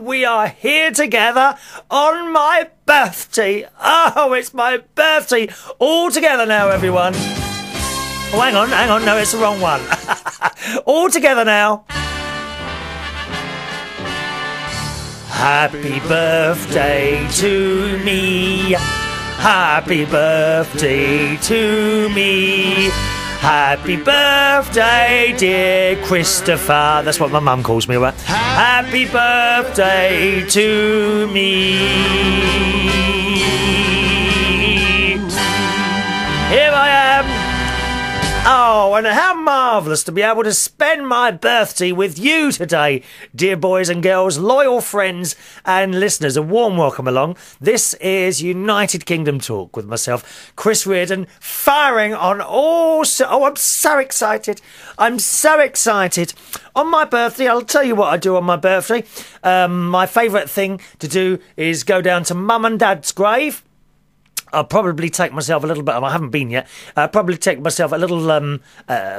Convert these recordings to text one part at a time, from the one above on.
We are here together on my birthday. Oh, it's my birthday. All together now, everyone. Oh, hang on. No, it's the wrong one. All together now. Happy birthday to me. Happy birthday to me. Happy birthday, dear Christopher. That's what my mum calls me, right? Happy birthday to me. Here I am. Oh, and how marvellous to be able to spend my birthday with you today, dear boys and girls, loyal friends and listeners. A warm welcome along. This is United Kingdom Talk with myself, Chris Reardon, firing on all... I'm so excited. I'm so excited. On my birthday, I'll tell you what I do on my birthday. My favourite thing to do is go down to Mum and Dad's grave. I'll probably take myself a little bit. I haven't been yet. I'll probably take myself a little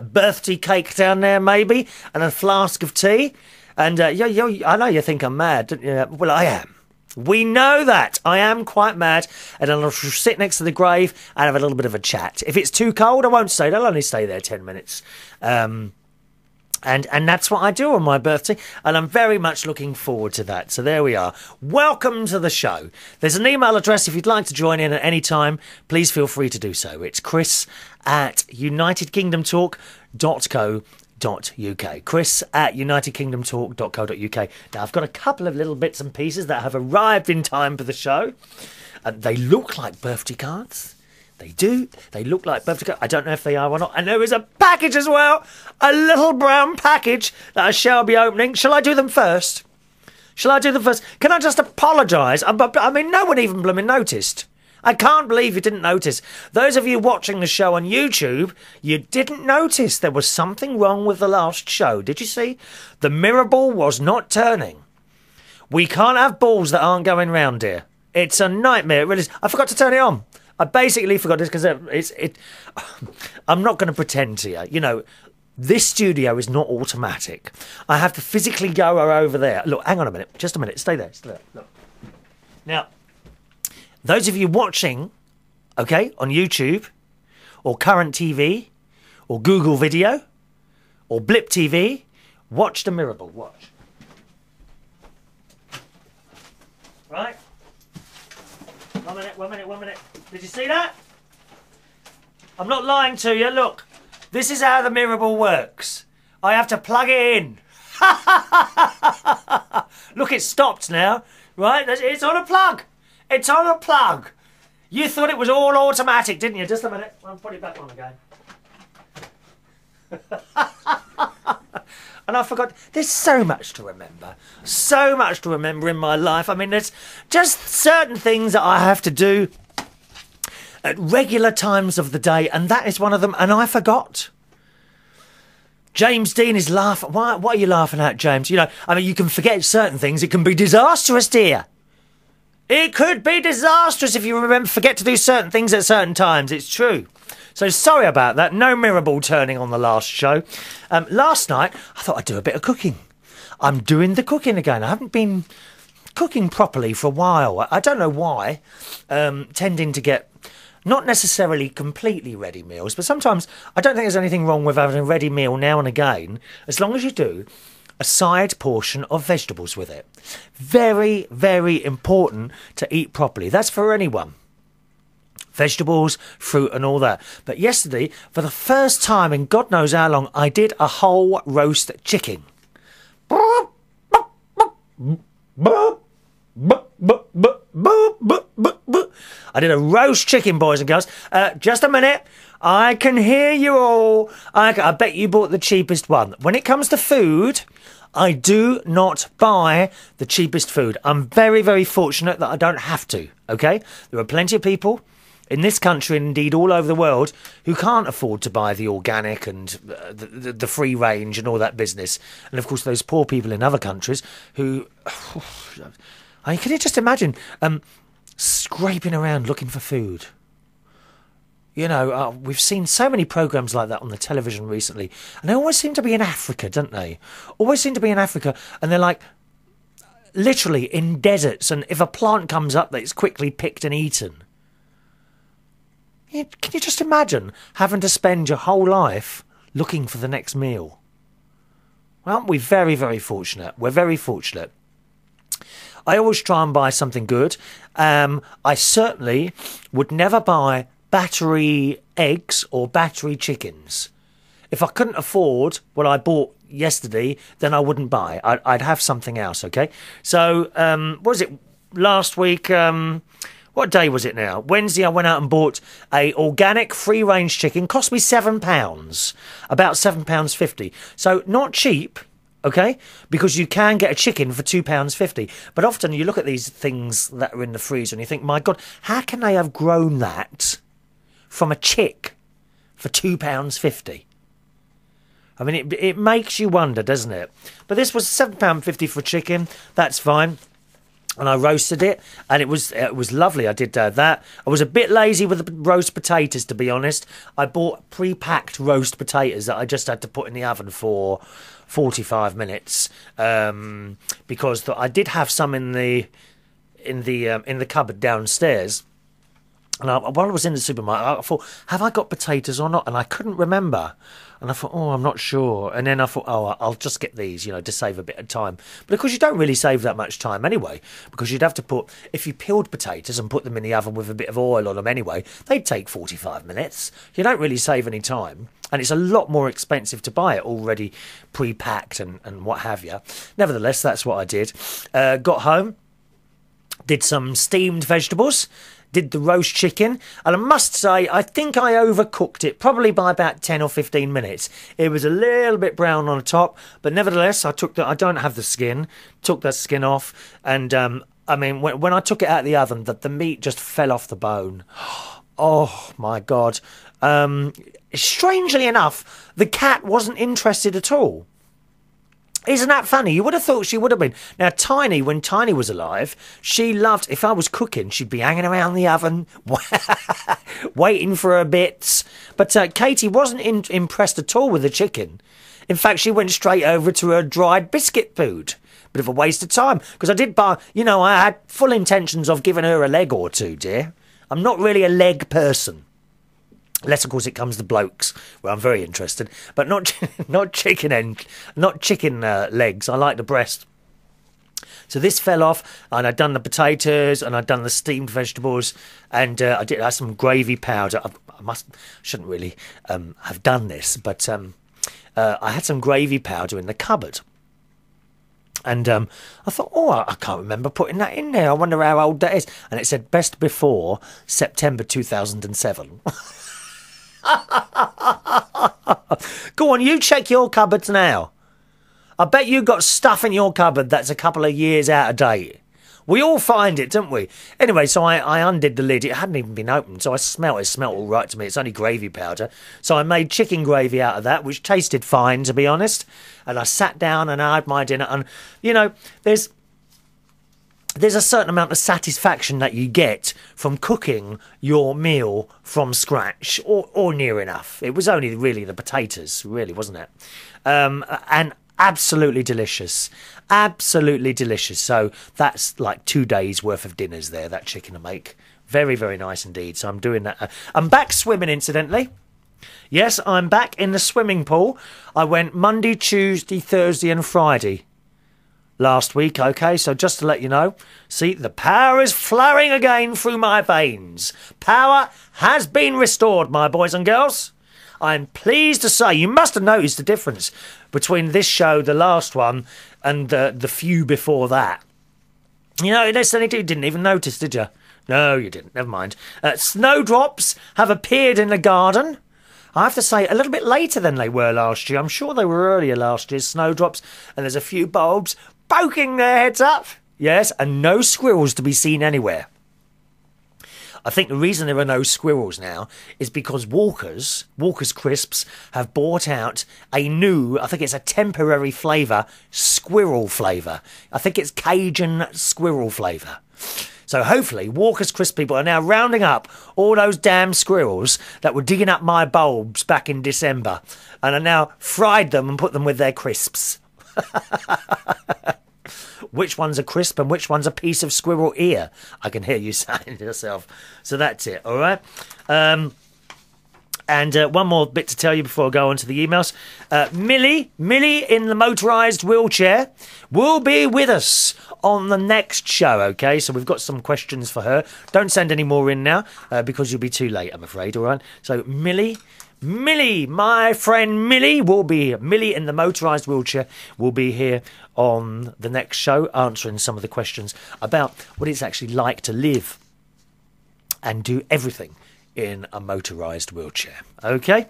birthday cake down there, maybe, and a flask of tea. And I know you think I'm mad. Well, I am. We know that. I am quite mad. And I'll sit next to the grave and have a little bit of a chat. If it's too cold, I won't stay. I'll only stay there 10 minutes. And that's what I do on my birthday, and I'm very much looking forward to that. So there we are. Welcome to the show. There's an email address if you'd like to join in at any time. Please feel free to do so. It's chris@unitedkingdomtalk.co.uk. chris@unitedkingdomtalk.co.uk. Now, I've got a couple of little bits and pieces that have arrived in time for the show. They look like birthday cards. They do. They look like birthday cards. I don't know if they are or not. And there is a package as well. A little brown package that I shall be opening. Shall I do them first? Can I just apologise? I mean, no one even blooming noticed. I can't believe you didn't notice. Those of you watching the show on YouTube, you didn't notice there was something wrong with the last show. Did you see? The mirror ball was not turning. We can't have balls that aren't going round here. It's a nightmare. It really is. I forgot to turn it on. I basically forgot this because I'm not going to pretend to you. You know, this studio is not automatic. I have to physically go over there. Look, hang on a minute. Just a minute. Stay there. Look. Now, those of you watching, okay, on YouTube or Current TV or Google Video or Blip TV, watch the mirrorball. Watch. Right? 1 minute. Did you see that? I'm not lying to you. Look, this is how the mirrorball works. I have to plug it in. Look, it stopped now. Right? It's on a plug. It's on a plug. You thought it was all automatic, didn't you? Just a minute. I'll put it back on again. And I forgot, there's so much to remember. So much to remember in my life. I mean, there's just certain things that I have to do at regular times of the day, and that is one of them, and I forgot. James Dean is laughing. What are you laughing at, James? You know, I mean, you can forget certain things. It can be disastrous, dear. It could be disastrous if you forget to do certain things at certain times. It's true. So sorry about that. No mirrorball turning on the last show. Last night, I thought I'd do a bit of cooking. I'm doing the cooking again. I haven't been cooking properly for a while. I don't know why. Tending to get not necessarily completely ready meals, but sometimes I don't think there's anything wrong with having a ready meal now and again, as long as you do a side portion of vegetables with it. Very, very important to eat properly. That's for anyone. Vegetables, fruit and all that. But yesterday, for the first time in God knows how long, I did a whole roast chicken. I did a roast chicken, boys and girls. Just a minute. I can hear you all. I bet you bought the cheapest one. When it comes to food, I do not buy the cheapest food. I'm very, very fortunate that I don't have to, okay? There are plenty of people in this country and indeed all over the world who can't afford to buy the organic and the free range and all that business. And of course those poor people in other countries who... I mean, can you just imagine scraping around looking for food? You know, we've seen so many programmes like that on the television recently, and they always seem to be in Africa, don't they? Always seem to be in Africa, and they're like literally in deserts, and if a plant comes up, that it's quickly picked and eaten. Can you just imagine having to spend your whole life looking for the next meal? Well, aren't we very, very fortunate? We're very fortunate. I always try and buy something good. I certainly would never buy battery eggs or battery chickens. If I couldn't afford what I bought yesterday, then I wouldn't buy. I'd have something else, okay? So, what was it, last week? What day was it now? Wednesday, I went out and bought a organic free-range chicken. Cost me £7, about £7.50. So, not cheap, okay? Because you can get a chicken for £2.50. But often you look at these things that are in the freezer and you think, my God, how can they have grown that from a chick for £2.50? I mean, it makes you wonder, doesn't it? But this was £7.50 for chicken. That's fine. And I roasted it, and it was lovely. I did that. I was a bit lazy with the roast potatoes, to be honest. I bought pre-packed roast potatoes that I just had to put in the oven for 45 minutes because I did have some in the cupboard downstairs. And while I was in the supermarket, I thought, have I got potatoes or not? And I couldn't remember. And I thought, oh, I'm not sure. And then I thought, oh, I'll just get these, to save a bit of time. But of course, you don't really save that much time anyway, because you'd have to put, if you peeled potatoes and put them in the oven with a bit of oil on them anyway, they'd take 45 minutes. You don't really save any time. And it's a lot more expensive to buy it already pre-packed and what have you. Nevertheless, that's what I did. Got home, did some steamed vegetables, did the roast chicken, and I must say, I think I overcooked it, probably by about 10 or 15 minutes. It was a little bit brown on the top, but nevertheless, I don't have the skin, took that skin off, and I mean, when I took it out of the oven, the meat just fell off the bone. Oh, my God. Strangely enough, the cat wasn't interested at all. Isn't that funny? You would have thought she would have been. Now, Tiny, when Tiny was alive, she loved, if I was cooking, she'd be hanging around the oven, waiting for her bits. But Katie wasn't impressed at all with the chicken. In fact, she went straight over to her dried biscuit food. Bit of a waste of time, because I did buy, I had full intentions of giving her a leg or two, dear. I'm not really a leg person. Unless, of course, it comes to blokes, where I'm very interested. But not chicken legs. I like the breast. So this fell off, and I'd done the potatoes, and I'd done the steamed vegetables, and I did have some gravy powder. Shouldn't really have done this, but I had some gravy powder in the cupboard. And I thought, I can't remember putting that in there. I wonder how old that is. And it said best before September 2007. Go on, you check your cupboards now. I bet you got stuff in your cupboard that's a couple of years out of date. We all find it, don't we? Anyway, so I undid the lid. It hadn't even been opened, so it smelt all right to me. It's only gravy powder. So I made chicken gravy out of that, which tasted fine, to be honest. And I sat down and I had my dinner. And, there's a certain amount of satisfaction that you get from cooking your meal from scratch, or near enough. It was only really the potatoes, really, wasn't it? And absolutely delicious. Absolutely delicious. So that's like 2 days worth of dinners there, that chicken I make. Very, very nice indeed. So I'm doing that. I'm back swimming, incidentally. Yes, I'm back in the swimming pool. I went Monday, Tuesday, Thursday and Friday last week, okay? So just to let you know, see, the power is flowing again through my veins. Power has been restored, my boys and girls. I'm pleased to say, you must have noticed the difference between this show, the last one, and the few before that. Listen, you didn't even notice, did you? No, you didn't. Never mind. Snowdrops have appeared in the garden. I have to say, a little bit later than they were last year. I'm sure they were earlier last year, snowdrops, and there's a few bulbs poking their heads up. Yes, and no squirrels to be seen anywhere. I think the reason there are no squirrels now is because Walker's Crisps have brought out a new, I think it's a temporary flavour, squirrel flavour. I think it's Cajun squirrel flavour. So hopefully Walker's Crisp people are now rounding up all those damn squirrels that were digging up my bulbs back in December and are now fried them and put them with their crisps. Which one's a crisp and which one's a piece of squirrel ear? I can hear you saying to yourself. So that's it, all right? And one more bit to tell you before I go on to the emails. Millie in the motorised wheelchair will be with us on the next show, okay? So we've got some questions for her. Don't send any more in now because you'll be too late, I'm afraid, all right? So Millie, my friend Millie in the motorised wheelchair will be here on the next show answering some of the questions about what it's actually like to live and do everything in a motorised wheelchair. Okay?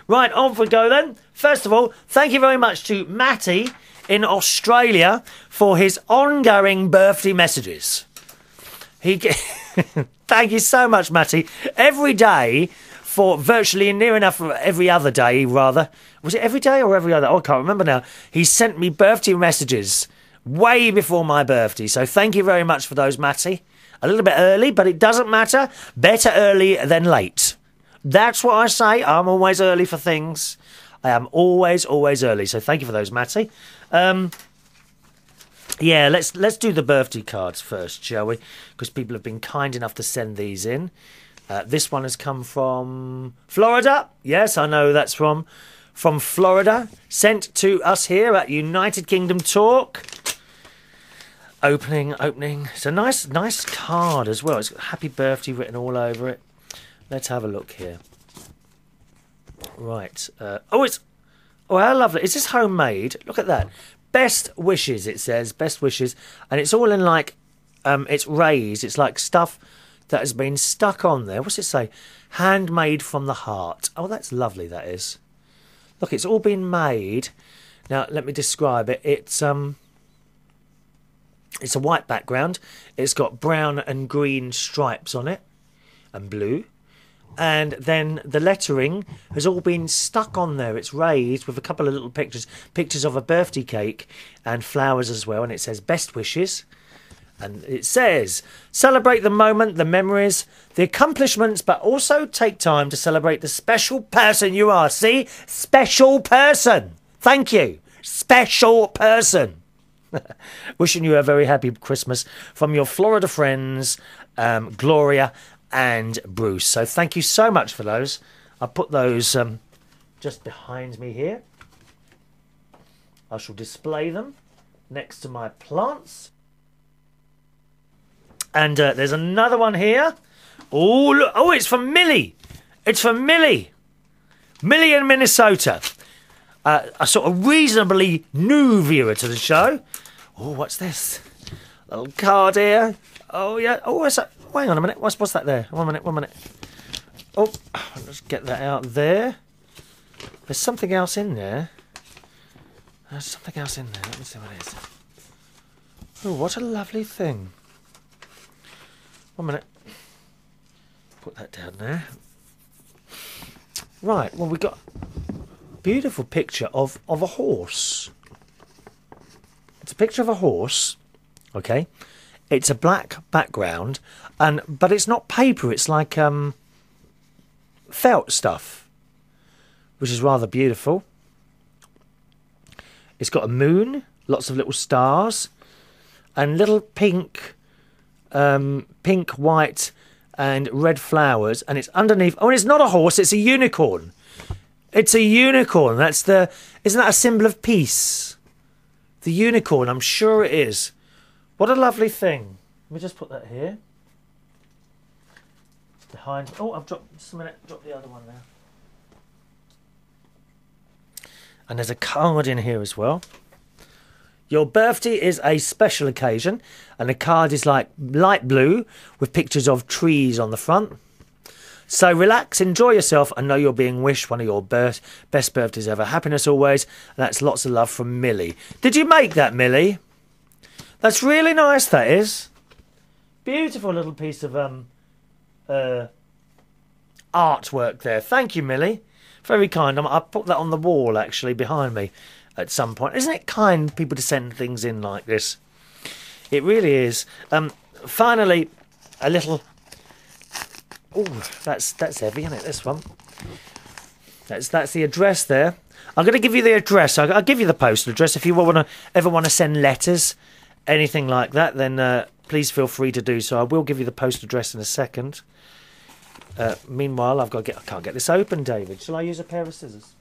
Right, on we go then. First of all, thank you very much to Matty in Australia for his ongoing birthday messages. Thank you so much, Matty. Every day, for virtually near enough every other day, rather. Was it every day or every other? Oh, I can't remember now. He sent me birthday messages way before my birthday. So thank you very much for those, Matty. A little bit early, but it doesn't matter. Better early than late. That's what I say. I'm always early for things. I am always early. So thank you for those, Matty. Yeah, let's do the birthday cards first, shall we? Because people have been kind enough to send these in. This one has come from Florida. Yes, I know that's from Florida. Sent to us here at United Kingdom Talk. Opening. It's a nice card as well. It's got happy birthday written all over it. Let's have a look here. Right. Oh, how lovely. Is this homemade? Look at that. Best wishes, it says. Best wishes. And it's all in like, it's raised. It's like stuff that has been stuck on there. What's it say? Handmade from the heart. Oh, that's lovely, that is. Look, it's all been made. Now, let me describe it. It's a white background. It's got brown and green stripes on it. And blue. And then the lettering has all been stuck on there. It's raised with a couple of little pictures of a birthday cake and flowers as well. And it says best wishes. And it says, celebrate the moment, the memories, the accomplishments, but also take time to celebrate the special person you are. See? Special person. Thank you. Special person. Wishing you a very happy Christmas from your Florida friends, Gloria and Bruce. So thank you so much for those. I put those just behind me here. I shall display them next to my plants. And there's another one here. Oh, look. Oh, it's from Millie. It's from Millie. Millie in Minnesota. A sort of reasonably new viewer to the show. Oh, what's this? Little card here. Oh, yeah. Oh, what's that? Oh, hang on a minute. What's that there? One minute. Oh, let's get that out there. There's something else in there. Let me see what it is. Oh, what a lovely thing. 1 minute. Put that down there. Right, well, we've got a beautiful picture of a horse. It's a picture of a horse, okay? It's a black background, but it's not paper, it's like felt stuff, which is rather beautiful. It's got a moon, lots of little stars, and little pink, white, and red flowers. And it's underneath. Oh, and it's not a horse; it's a unicorn. It's a unicorn. Isn't that a symbol of peace? The unicorn. I'm sure it is. What a lovely thing. Let me just put that here. Behind. Oh, I've dropped. Just a minute. Drop the other one there. And there's a card in here as well. Your birthday is a special occasion, and the card is like light blue with pictures of trees on the front. So relax, enjoy yourself, and know you're being wished one of your best birthdays ever. Happiness always, and that's lots of love from Millie. Did you make that, Millie? That's really nice, that is. Beautiful little piece of artwork there. Thank you, Millie. Very kind. I put that on the wall, actually, behind me at some point. Isn't it kind people to send things in like this? It really is. Finally, a little... Oh, that's heavy, isn't it, this one? That's the address there. I'm going to give you the address. I'll give you the postal address if you ever want to send letters anything like that, then please feel free to do so. I will give you the post address in a second. Meanwhile, I can't get this open, David. Shall I use a pair of scissors?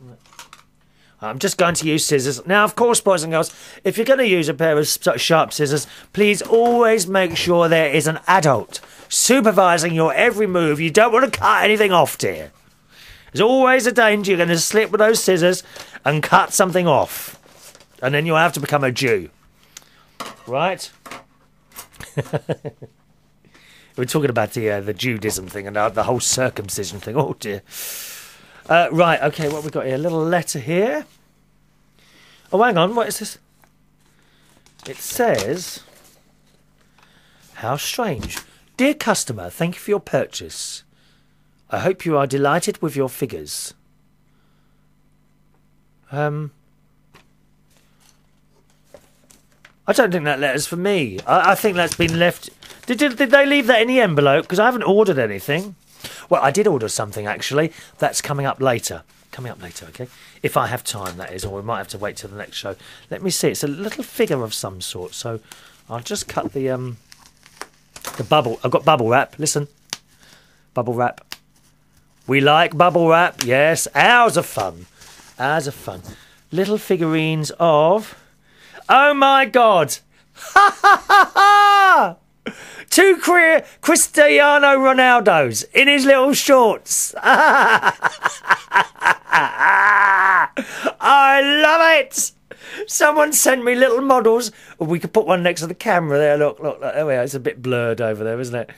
I'm just going to use scissors. Now, of course, boys and girls, if you're going to use a pair of sharp scissors, please always make sure there is an adult supervising your every move. You don't want to cut anything off, dear. There's always a danger you're going to slip with those scissors and cut something off. And then you'll have to become a Jew. Right? We're talking about the Judaism thing and the whole circumcision thing. Oh, dear. Right, okay, what have we got here? A little letter here. Oh, hang on, what is this? It says, how strange. Dear customer, thank you for your purchase. I hope you are delighted with your figures. I don't think that letter's for me. I think that's been left... Did they leave that in the envelope? Because I haven't ordered anything. Well, I did order something, actually. That's coming up later. Coming up later, okay? If I have time, that is, or we might have to wait till the next show. Let me see. It's a little figure of some sort, so I'll just cut the bubble. I've got bubble wrap. Listen. Bubble wrap. We like bubble wrap. Yes, ours are fun. Ours are fun. Little figurines of... Oh, my God! Ha, ha, ha, ha! 2 Cristiano Ronaldos in his little shorts. I love it. Someone sent me little models. We could put one next to the camera there. Look, there we are. It's a bit blurred over there, isn't it?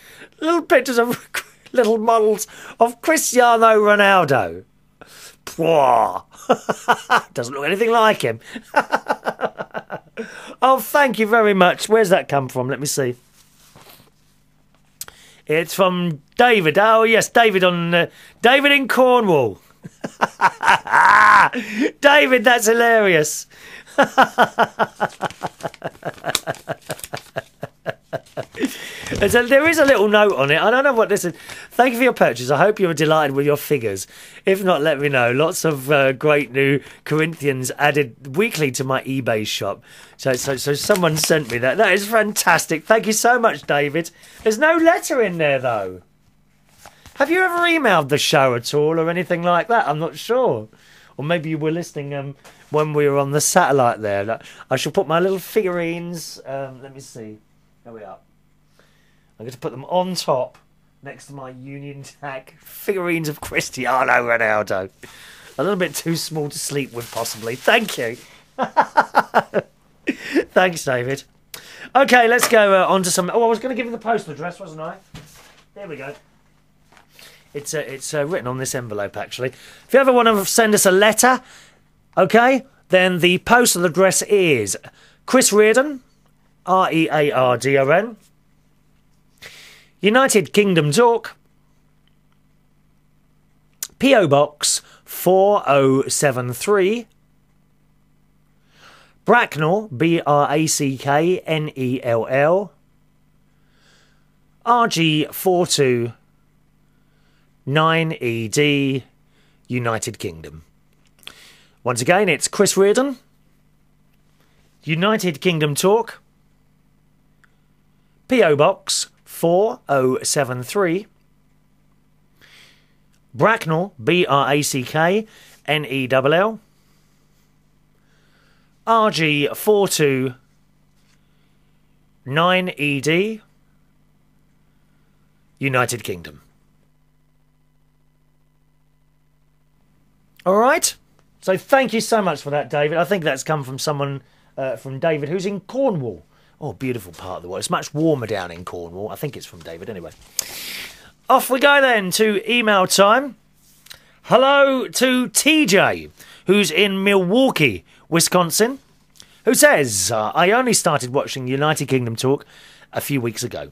Little pictures of little models of Cristiano Ronaldo. Doesn't look anything like him. Oh, thank you very much. Where's that come from? Let me see. It's from David. Oh, yes, David David in Cornwall. David, that's hilarious. There is a little note on it. I don't know what this is. Thank you for your purchase. I hope you were delighted with your figures. If not, let me know. Lots of great new Corinthians added weekly to my eBay shop. So someone sent me that. That is fantastic. Thank you so much, David. There's no letter in there, though. Have you ever emailed the show at all or anything like that? I'm not sure. Or maybe you were listening when we were on the satellite there. I shall put my little figurines. Let me see. There we are. I'm going to put them on top next to my Union Jack figurines of Cristiano Ronaldo. A little bit too small to sleep with, possibly. Thank you. Thanks, David. Okay, let's go on to some... Oh, I was going to give you the postal address, wasn't I? There we go. It's written on this envelope, actually. If you ever want to send us a letter, okay, then the postal address is Chris Reardon, Reardon, United Kingdom Talk, P.O. Box 4073, Bracknell, Bracknell, RG42 9ED, United Kingdom. Once again, it's Chris Reardon, United Kingdom Talk, P.O. Box 4073, Bracknell, Bracknell, RG42 9ED, United Kingdom. All right. So thank you so much for that, David. I think that's come from someone, from David, who's in Cornwall. Oh, beautiful part of the world. It's much warmer down in Cornwall. I think it's from David anyway. Off we go then to email time. Hello to TJ, who's in Milwaukee, Wisconsin, who says, I only started watching United Kingdom Talk a few weeks ago.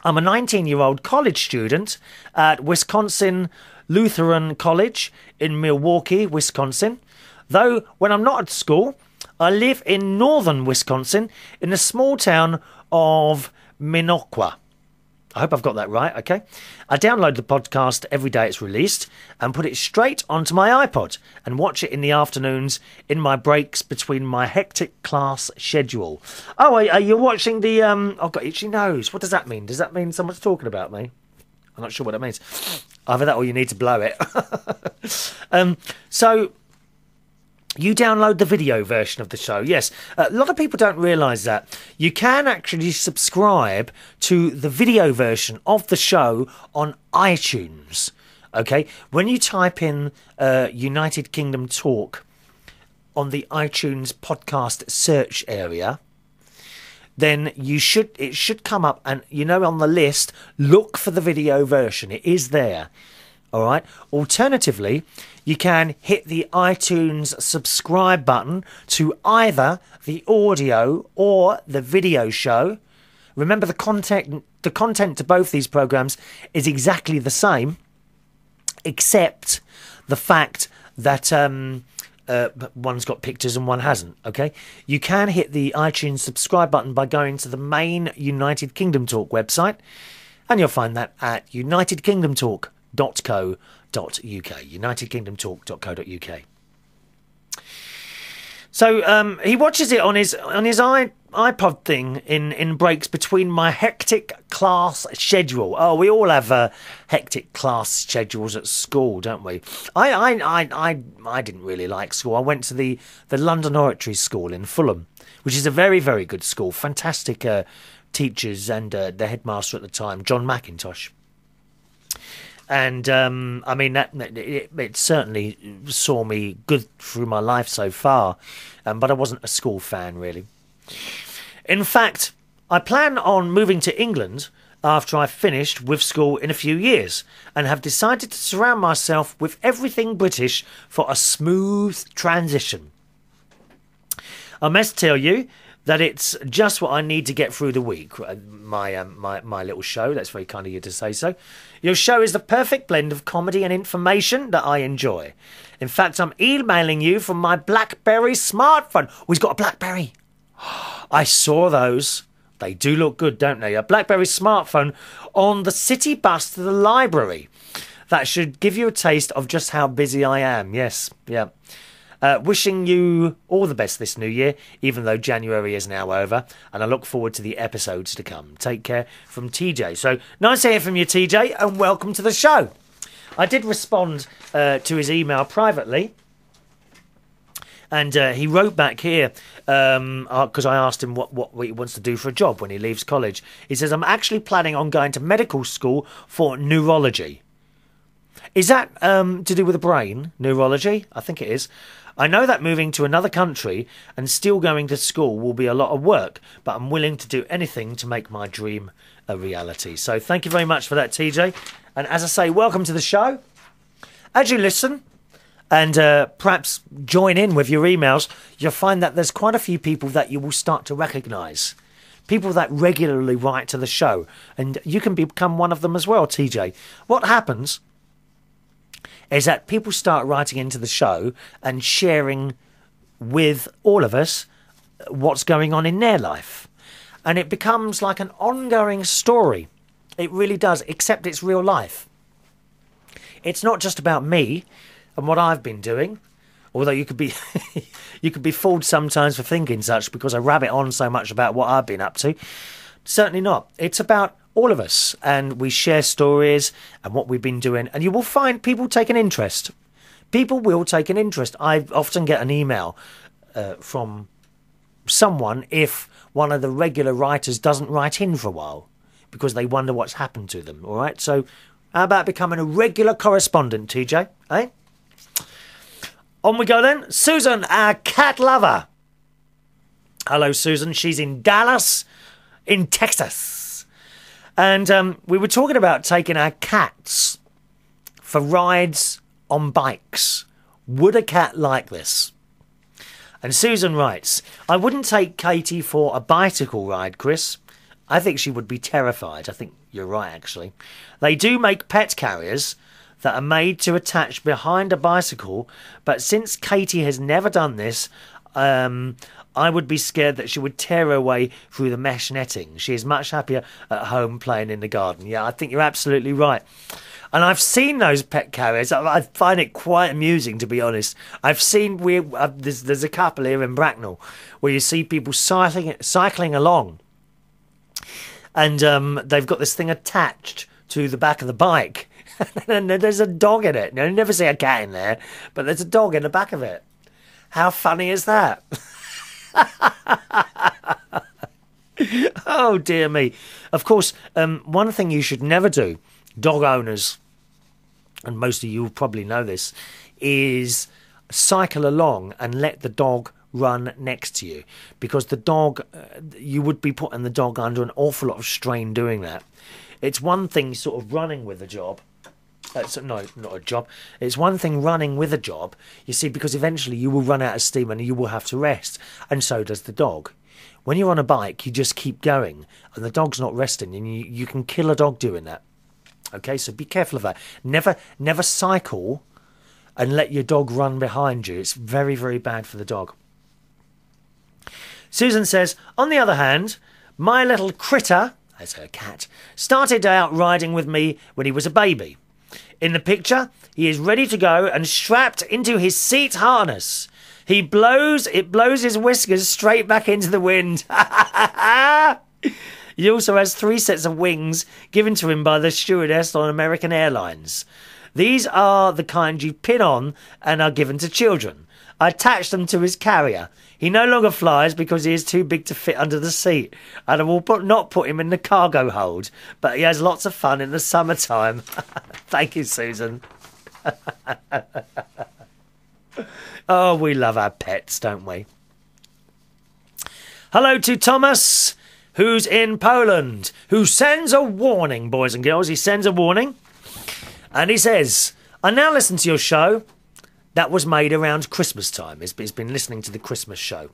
I'm a 19-year-old college student at Wisconsin Lutheran College in Milwaukee, Wisconsin. Though when I'm not at school, I live in northern Wisconsin in the small town of Minocqua. I hope I've got that right, okay? I download the podcast every day it's released and put it straight onto my iPod and watch it in the afternoons in my breaks between my hectic class schedule. Oh, are you watching the... I've got itchy nose. What does that mean? Does that mean someone's talking about me? I'm not sure what that means. Either that or you need to blow it. So... You download the video version of the show. Yes, a lot of people don't realise that. You can actually subscribe to the video version of the show on iTunes. Okay, when you type in United Kingdom Talk on the iTunes podcast search area, then it should come up, and on the list, look for the video version. It is there. All right. Alternatively, you can hit the iTunes subscribe button to either the audio or the video show. Remember, the content to both these programs is exactly the same, except the fact that one's got pictures and one hasn't. Okay. You can hit the iTunes subscribe button by going to the main United Kingdom Talk website, and you'll find that at unitedkingdomtalk.co.uk. unitedkingdomtalk.co.uk. So he watches it on his iPod thing in breaks between my hectic class schedule. Oh, we all have hectic class schedules at school, don't we? I didn't really like school. I went to the London Oratory School in Fulham, which is a very, very good school. Fantastic teachers, and the headmaster at the time, John McIntosh. And I mean, it certainly saw me good through my life so far, but I wasn't a school fan, really. In fact, I plan on moving to England after I've finished with school in a few years, and have decided to surround myself with everything British for a smooth transition. I must tell you that it's just what I need to get through the week. My little show, that's very kind of you to say so. Your show is the perfect blend of comedy and information that I enjoy. In fact, I'm emailing you from my BlackBerry smartphone. Oh, he's got a BlackBerry. I saw those. They do look good, don't they? A BlackBerry smartphone on the city bus to the library. That should give you a taste of just how busy I am. Yes, yeah. Wishing you all the best this new year, even though January is now over, and I look forward to the episodes to come. Take care, from TJ. So, nice to hear from you, TJ, and welcome to the show. I did respond to his email privately, and he wrote back here, because I asked him what he wants to do for a job when he leaves college. He says, I'm actually planning on going to medical school for neurology. Is that to do with the brain, neurology? I think it is. I know that moving to another country and still going to school will be a lot of work, but I'm willing to do anything to make my dream a reality. So thank you very much for that, TJ. And as I say, welcome to the show. As you listen and perhaps join in with your emails, you'll find that there's quite a few people that you will start to recognise. People that regularly write to the show. And you can become one of them as well, TJ. What happens is that people start writing into the show and sharing with all of us what's going on in their life. And it becomes like an ongoing story. It really does, except it's real life. It's not just about me and what I've been doing, although you could be you could be fooled sometimes for thinking such because I rabbit on so much about what I've been up to. Certainly not. It's about all of us, and we share stories and what we've been doing, and you will find people take an interest. People will take an interest. I often get an email from someone if one of the regular writers doesn't write in for a while because they wonder what's happened to them, all right? So how about becoming a regular correspondent, TJ, eh? On we go then. Susan, our cat lover. Hello, Susan. She's in Dallas, in Texas. And we were talking about taking our cats for rides on bikes. Would a cat like this? And Susan writes, I wouldn't take Katie for a bicycle ride, Chris. I think she would be terrified. I think you're right, actually. They do make pet carriers that are made to attach behind a bicycle, but since Katie has never done this, I would be scared that she would tear her way through the mesh netting. She is much happier at home playing in the garden. Yeah, I think you're absolutely right. And I've seen those pet carriers. I find it quite amusing, to be honest. I've seen there's a couple here in Bracknell where you see people cycling along, and they've got this thing attached to the back of the bike, and there's a dog in it. Now, you never see a cat in there, but there's a dog in the back of it. How funny is that? Oh dear me. Of course, one thing you should never do, dog owners, and most of you will probably know this, is cycle along and let the dog run next to you, because the dog, you would be putting the dog under an awful lot of strain doing that. It's one thing sort of running with a job. No, not a job. It's one thing running with a job, you see, because eventually you will run out of steam and you will have to rest, and so does the dog. When you're on a bike, you just keep going, and the dog's not resting, and you can kill a dog doing that. Okay, so be careful of that. Never cycle and let your dog run behind you. It's very, very bad for the dog. Susan says, on the other hand, my little critter, as her cat, started out riding with me when he was a baby. In the picture, he is ready to go and strapped into his seat harness. It blows his whiskers straight back into the wind. He also has 3 sets of wings given to him by the stewardess on American Airlines. These are the kind you pin on and are given to children. I attached them to his carrier. He no longer flies because he is too big to fit under the seat, and I will not put him in the cargo hold, but he has lots of fun in the summertime. Thank you, Susan. Oh, we love our pets, don't we? Hello to Thomas, who's in Poland, who sends a warning, boys and girls. He sends a warning, and he says, I now listen to your show. That was made around Christmas time. He's been listening to the Christmas show.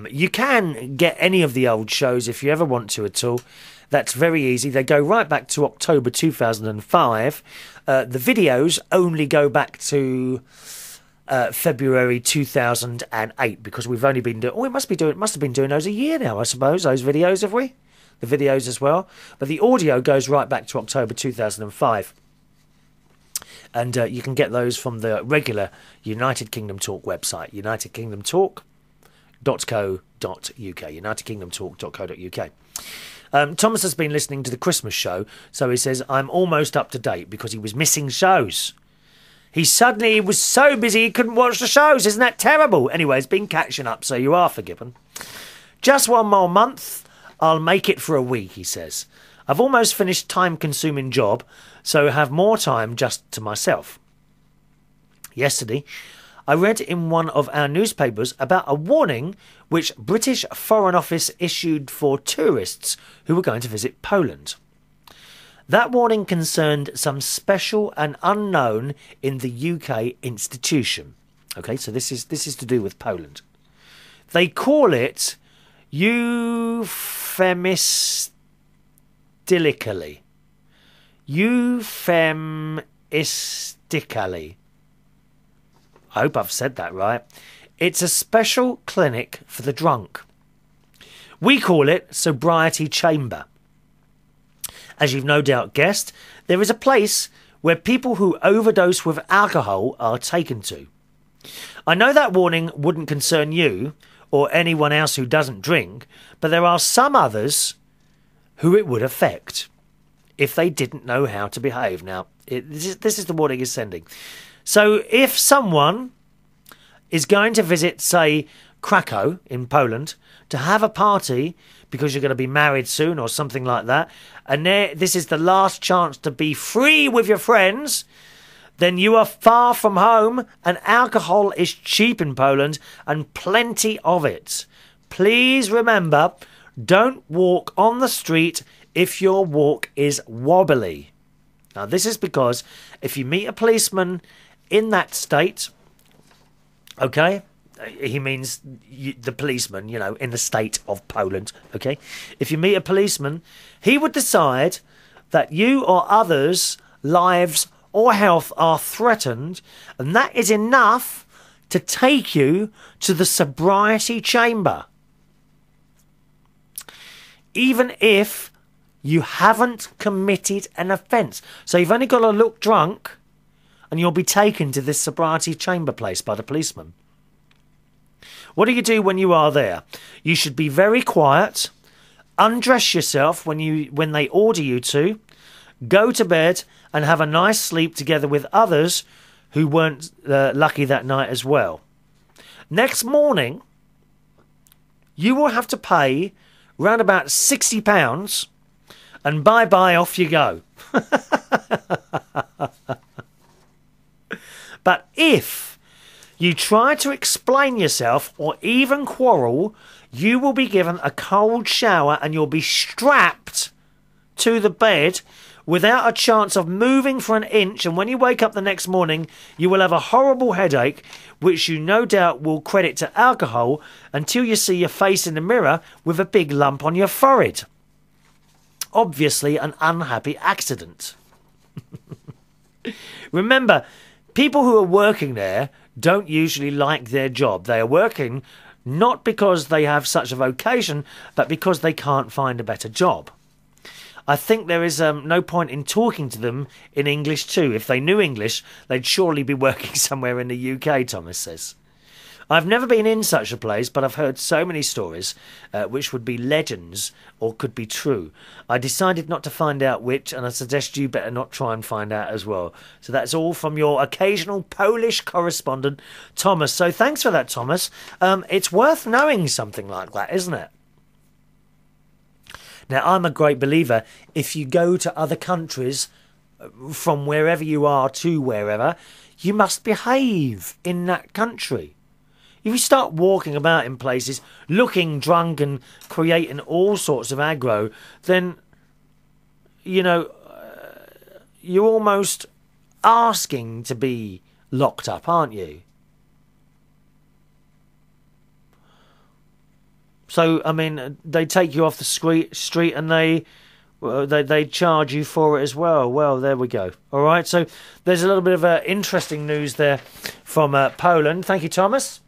You can get any of the old shows if you ever want to at all. That's very easy. They go right back to October 2005. The videos only go back to February 2008, because we've only been doing... Oh, must have been doing those a year now, I suppose, those videos, have we? The videos as well. But the audio goes right back to October 2005. And you can get those from the regular United Kingdom Talk website, unitedkingdomtalk.co.uk, unitedkingdomtalk.co.uk. Thomas has been listening to the Christmas show, so he says, I'm almost up to date because he was missing shows. He suddenly was so busy he couldn't watch the shows. Isn't that terrible? Anyway, he's been catching up, so you are forgiven. Just one more month, I'll make it for a week, he says. I've almost finished time-consuming job, so have more time just to myself. Yesterday, I read in one of our newspapers about a warning which British Foreign Office issued for tourists who were going to visit Poland. That warning concerned some special and unknown in the UK institution. Okay, so this is to do with Poland. They call it euphemistically. Euphemistically. I hope I've said that right. It's a special clinic for the drunk. We call it Sobriety Chamber. As you've no doubt guessed, there is a place where people who overdose with alcohol are taken to. I know that warning wouldn't concern you or anyone else who doesn't drink, but there are some others who it would affect if they didn't know how to behave. Now, this is the warning he's sending. So if someone is going to visit, say, Krakow in Poland to have a party because you're going to be married soon or something like that, and this is the last chance to be free with your friends, then you are far from home, and alcohol is cheap in Poland and plenty of it. Please remember, don't walk on the street if your walk is wobbly. Now, this is because if you meet a policeman in that state, okay, he means the policeman, you know, in the state of Poland, okay? If you meet a policeman, he would decide that you or others' lives or health are threatened, and that is enough to take you to the sobriety chamber. Even if you haven't committed an offence. So you've only got to look drunk and you'll be taken to this sobriety chamber place by the policeman. What do you do when you are there? You should be very quiet, undress yourself when they order you to, go to bed and have a nice sleep together with others who weren't lucky that night as well. Next morning, you will have to pay round about £60 and bye-bye, off you go. But if you try to explain yourself or even quarrel, you will be given a cold shower and you'll be strapped to the bed without a chance of moving for an inch, and when you wake up the next morning, you will have a horrible headache, which you no doubt will credit to alcohol until you see your face in the mirror with a big lump on your forehead. Obviously an unhappy accident. Remember, people who are working there don't usually like their job. They are working not because they have such a vocation, but because they can't find a better job. I think there is no point in talking to them in English too. If they knew English, they'd surely be working somewhere in the UK, Thomas says. I've never been in such a place, but I've heard so many stories which would be legends or could be true. I decided not to find out which, and I suggest you better not try and find out as well. So that's all from your occasional Polish correspondent, Thomas. So thanks for that, Thomas. It's worth knowing something like that, isn't it? Now, I'm a great believer, if you go to other countries, from wherever you are to wherever, you must behave in that country. If you start walking about in places, looking drunk and creating all sorts of aggro, then, you know, you're almost asking to be locked up, aren't you? So, I mean, they take you off the street and they charge you for it as well. Well, there we go. All right, so there's a little bit of interesting news there from Poland. Thank you, Thomas.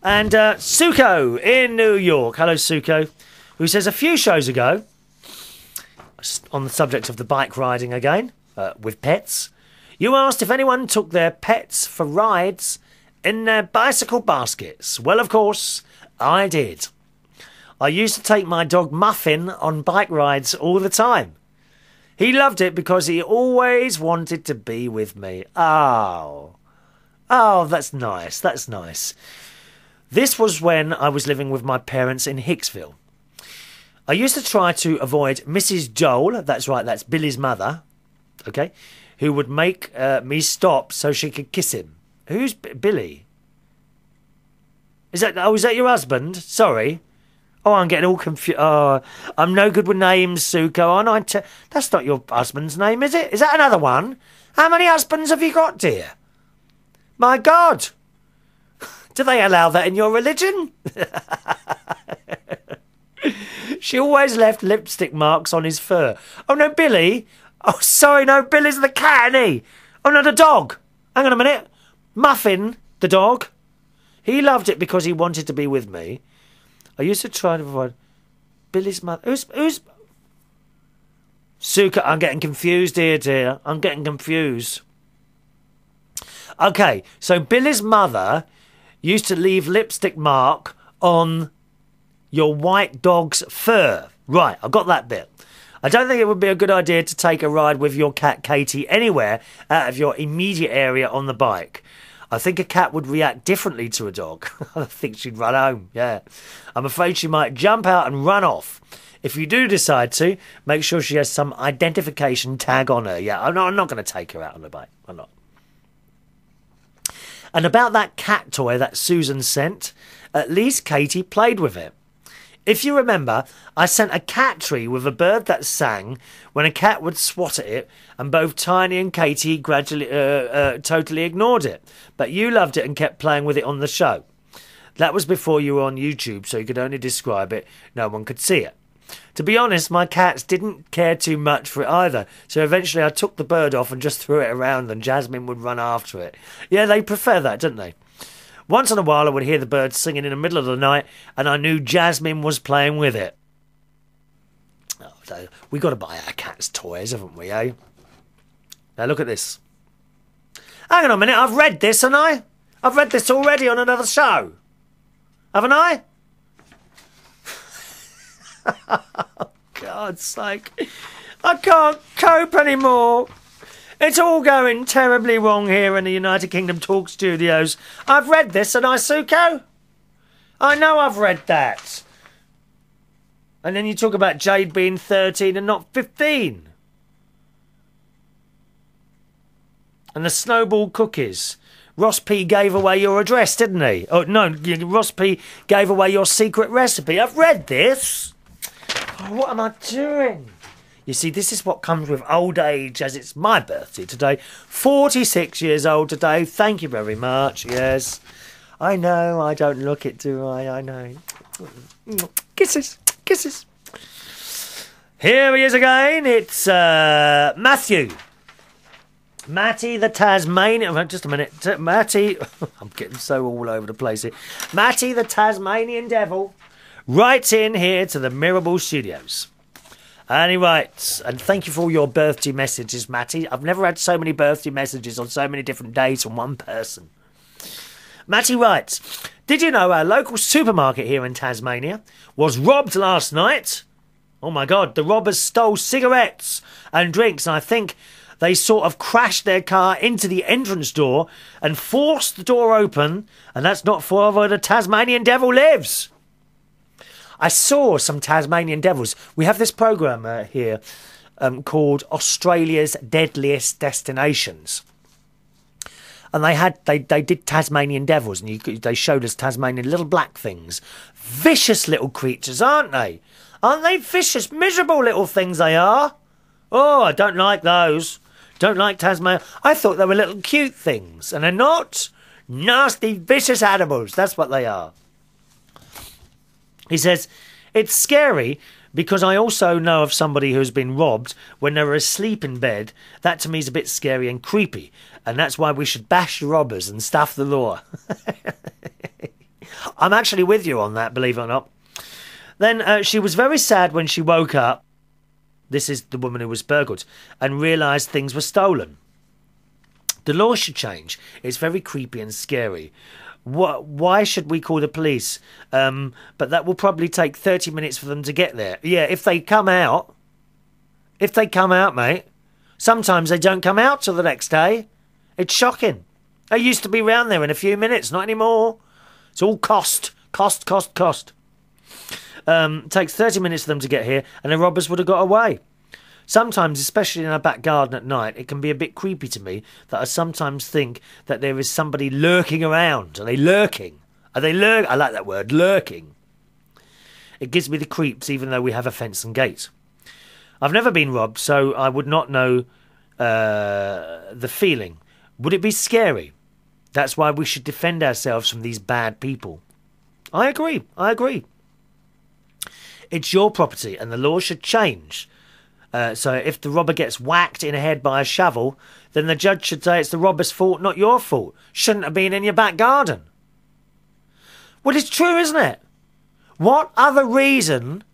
And Suko in New York. Hello, Suko, who says a few shows ago, on the subject of the bike riding again, with pets, you asked if anyone took their pets for rides in their bicycle baskets. Well, of course, I did. I used to take my dog Muffin on bike rides all the time. He loved it because he always wanted to be with me. Oh, that's nice. That's nice. This was when I was living with my parents in Hicksville. I used to try to avoid Mrs. Joel, that's right, that's Billy's mother, okay, who would make me stop so she could kiss him. Who's Billy? Is that your husband? Sorry. Oh, I'm getting all confused. Oh, I'm no good with names, Suko, aren't I? That's not your husband's name, is it? Is that another one? How many husbands have you got, dear? My God. Do they allow that in your religion? She always left lipstick marks on his fur. Oh, no, Billy. Oh, sorry, no, Billy's the cat, isn't he? Oh, no, the dog. Hang on a minute. Muffin, the dog. He loved it because he wanted to be with me. I used to try to avoid Billy's mother. Who's... Suka, I'm getting confused here, dear. I'm getting confused. Okay, so Billy's mother used to leave lipstick mark on your white dog's fur. Right, I've got that bit. I don't think it would be a good idea to take a ride with your cat Katie anywhere out of your immediate area on the bike. I think a cat would react differently to a dog. I think she'd run home, yeah. I'm afraid she might jump out and run off. If you do decide to, make sure she has some identification tag on her. Yeah, I'm not going to take her out on the bike. I'm not. And about that cat toy that Susan sent, at least Katie played with it. If you remember, I sent a cat tree with a bird that sang when a cat would swat at it, and both Tiny and Katie gradually totally ignored it. But you loved it and kept playing with it on the show. That was before you were on YouTube, so you could only describe it. No one could see it. To be honest, my cats didn't care too much for it either. So eventually I took the bird off and just threw it around and Jasmine would run after it. Yeah, they prefer that, don't they? Once in a while I would hear the birds singing in the middle of the night and I knew Jasmine was playing with it. Oh, so we got to buy our cats toys, haven't we, eh? Now look at this. Hang on a minute, I've read this, haven't I? I've read this already on another show. Haven't I? Oh, God's sake. I can't cope anymore. It's all going terribly wrong here in the United Kingdom Talk Studios. I've read this, and Suko? I know I've read that. And then you talk about Jade being 13 and not 15. And the snowball cookies. Ross P gave away your address, didn't he? Oh, no, Ross P gave away your secret recipe. I've read this. Oh, what am I doing? You see, this is what comes with old age, as it's my birthday today. 46 years old today. Thank you very much. Yes. I know, I don't look it, do I? I know. Kisses. Kisses. Here he is again. It's Matthew. Matty the Tasmanian... Just a minute. Matty... I'm getting so all over the place here. Matty the Tasmanian Devil writes in here to the Mirrorball Studios. And he writes, and thank you for all your birthday messages, Matty. I've never had so many birthday messages on so many different days from one person. Matty writes, did you know our local supermarket here in Tasmania was robbed last night? Oh my God, the robbers stole cigarettes and drinks, and I think they sort of crashed their car into the entrance door and forced the door open, and that's not far where the Tasmanian Devil lives. I saw some Tasmanian Devils. We have this programme here called Australia's Deadliest Destinations. And they did Tasmanian Devils, and they showed us Tasmanian little black things. Vicious little creatures, aren't they? Aren't they vicious, miserable little things they are? Oh, I don't like those. Don't like Tasmania. I thought they were little cute things, and they're not. Nasty, vicious animals, that's what they are. He says, it's scary because I also know of somebody who's been robbed when they were asleep in bed. That to me is a bit scary and creepy. And that's why we should bash the robbers and stuff the law. I'm actually with you on that, believe it or not. Then she was very sad when she woke up. This is the woman who was burgled. And realised things were stolen. The law should change. It's very creepy and scary. Why should we call the police? But that will probably take 30 minutes for them to get there. Yeah, if they come out. If they come out, mate. Sometimes they don't come out till the next day. It's shocking. They used to be round there in a few minutes. Not anymore. It's all cost. Cost. Takes 30 minutes for them to get here, and the robbers would have got away. Sometimes, especially in our back garden at night, it can be a bit creepy to me that I sometimes think that there is somebody lurking around. Are they lurking? I like that word, lurking. It gives me the creeps, even though we have a fence and gate. I've never been robbed, so I would not know the feeling. Would it be scary? That's why we should defend ourselves from these bad people. I agree. It's your property, and the law should change. So if the robber gets whacked in the head by a shovel, then the judge should say it's the robber's fault, not your fault. Shouldn't have been in your back garden. Well, it's true, isn't it? What other reason